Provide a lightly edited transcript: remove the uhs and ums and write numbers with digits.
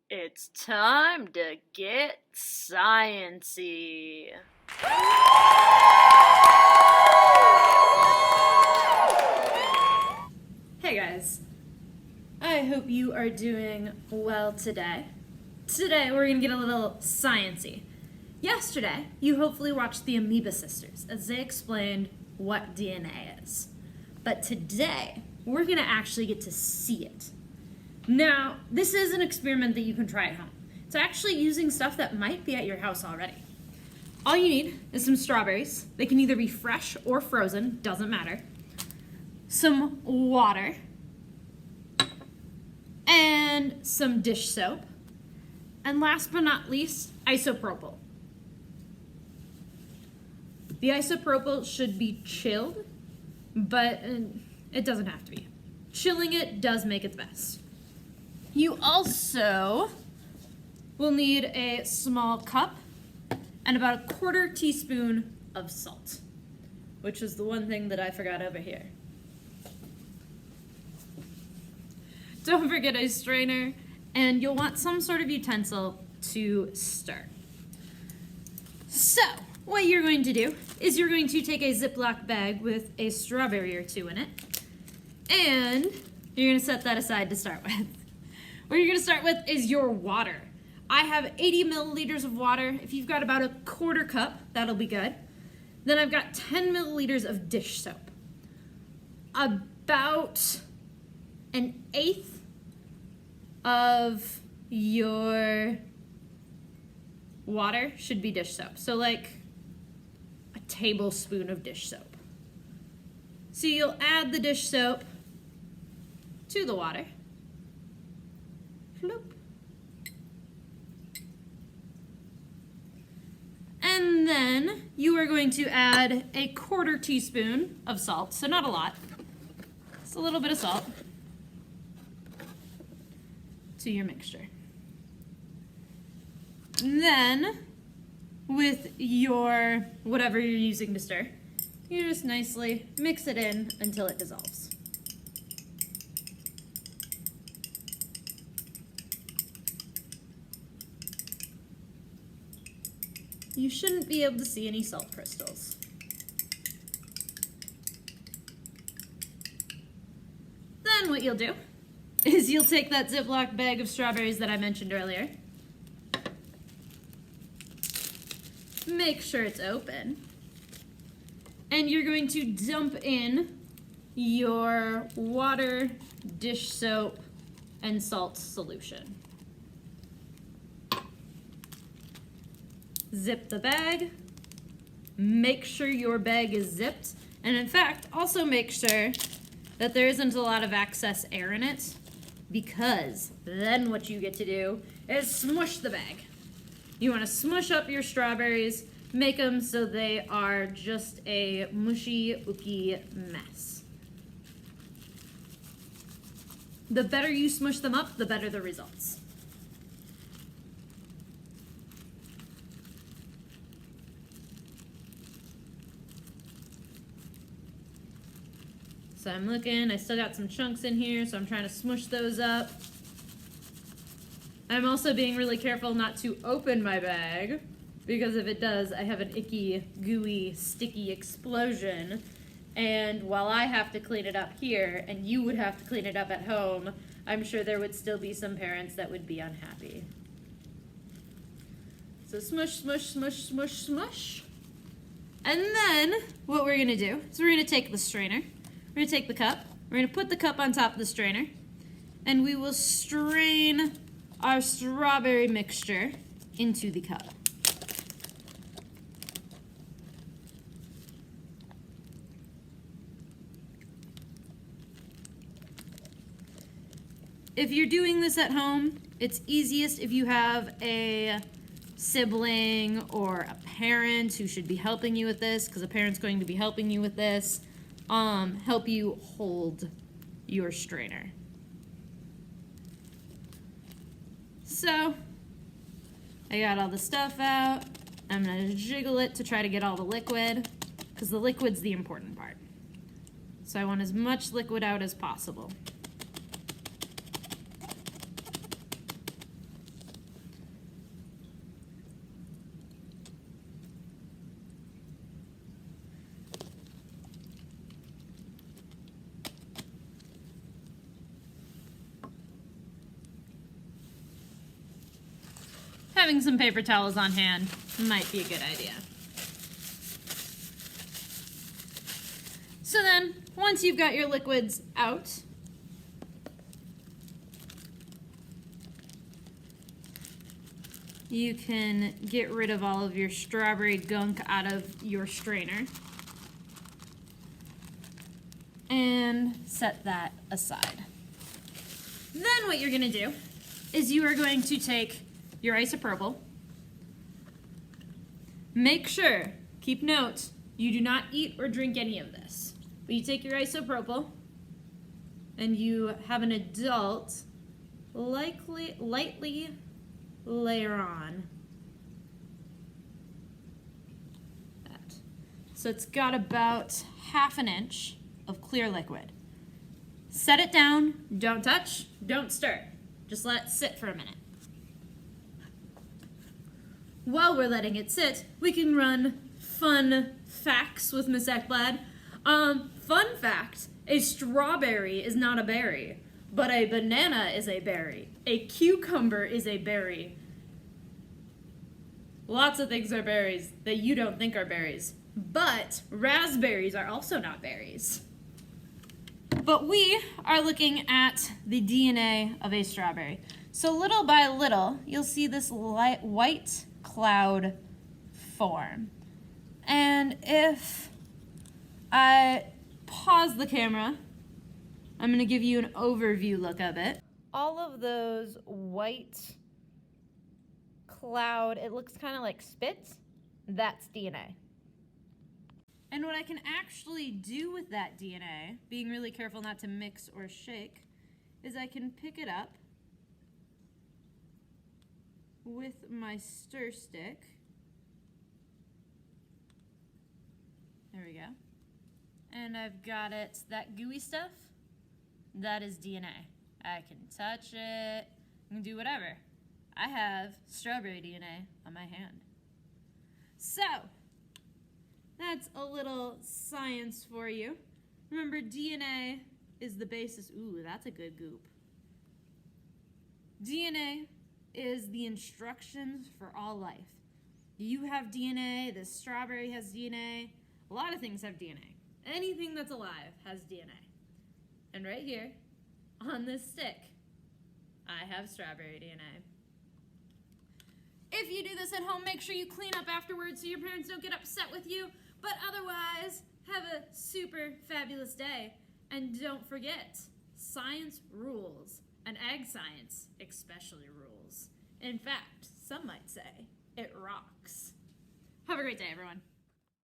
It's time to get sciency. Hey guys, I hope you are doing well today. Today we're going to get a little sciency. Yesterday, you hopefully watched the Amoeba Sisters as they explained what DNA is. But today, we're going to actually get to see it. Now, this is an experiment that you can try at home. It's actually using stuff that might be at your house already. All you need is some strawberries. They can either be fresh or frozen, doesn't matter. Some water, and some dish soap, and last but not least, isopropyl. The isopropyl should be chilled, but it doesn't have to be. Chilling it does make it best. You also will need a small cup and about a quarter teaspoon of salt, which is the one thing that I forgot over here. Don't forget a strainer, and you'll want some sort of utensil to stir. So, what you're going to do is you're going to take a Ziploc bag with a strawberry or two in it, and you're going to set that aside to start with. What you're going to start with is your water. I have 80 milliliters of water. If you've got about a quarter cup, that'll be good. Then I've got 10 milliliters of dish soap. About an eighth of your water should be dish soap. So like a tablespoon of dish soap. So you'll add the dish soap to the water. Floop. And then you are going to add a quarter teaspoon of salt, so not a lot. Just a little bit of salt to your mixture. And then, with your whatever you're using to stir, you just nicely mix it in until it dissolves. You shouldn't be able to see any salt crystals. Then what you'll do is you'll take that Ziploc bag of strawberries that I mentioned earlier. Make sure it's open. And you're going to dump in your water, dish soap, and salt solution. Zip the bag. Make sure your bag is zipped. And in fact, also make sure that there isn't a lot of excess air in it, because then what you get to do is smush the bag. You want to smush up your strawberries, make them so they are just a mushy, ooky mess. The better you smush them up, the better the results. So I'm looking, I still got some chunks in here, so I'm trying to smush those up. I'm also being really careful not to open my bag, because if it does, I have an icky, gooey, sticky explosion. And while I have to clean it up here, and you would have to clean it up at home, I'm sure there would still be some parents that would be unhappy. So smush, smush, smush, smush, smush. And then what we're gonna do is we're gonna take the strainer. We're going to take the cup, we're going to put the cup on top of the strainer, and we will strain our strawberry mixture into the cup. If you're doing this at home, it's easiest if you have a sibling or a parent who should be helping you with this, because a parent's going to be helping you with this. Help you hold your strainer. So, I got all the stuff out. I'm gonna jiggle it to try to get all the liquid, because the liquid's the important part. So I want as much liquid out as possible. having some paper towels on hand might be a good idea. So then, once you've got your liquids out, you can get rid of all of your strawberry gunk out of your strainer and set that aside. Then what you're going to do is you are going to take your isopropyl. Make sure, keep note, you do not eat or drink any of this. But you take your isopropyl and you have an adult lightly layer on that. So it's got about ½ an inch of clear liquid. Set it down, don't touch, don't stir. Just let it sit for a minute. While we're letting it sit, we can run fun facts with Miss Ekblad. Fun fact, a strawberry is not a berry, but a banana is a berry. A cucumber is a berry. Lots of things are berries that you don't think are berries, but raspberries are also not berries. But we are looking at the DNA of a strawberry. So little by little, you'll see this light white cloud form. And if I pause the camera, I'm going to give you an overview look of it. All of those white cloud, it looks kind of like spit, that's DNA. And what I can actually do with that DNA, being really careful not to mix or shake, is I can pick it up with my stir stick. There we go. And I've got it, that gooey stuff, that is DNA. I can touch it, I can do whatever. I have strawberry DNA on my hand. So, that's a little science for you. Remember, DNA is the basis. Ooh, that's a good goop. DNA is the instructions for all life. You have DNA, this strawberry has DNA, a lot of things have DNA. Anything that's alive has DNA. And right here, on this stick, I have strawberry DNA. If you do this at home, make sure you clean up afterwards so your parents don't get upset with you. But otherwise, have a super fabulous day. And don't forget, science rules, and ag science especially rules. In fact, some might say it rocks. Have a great day, everyone.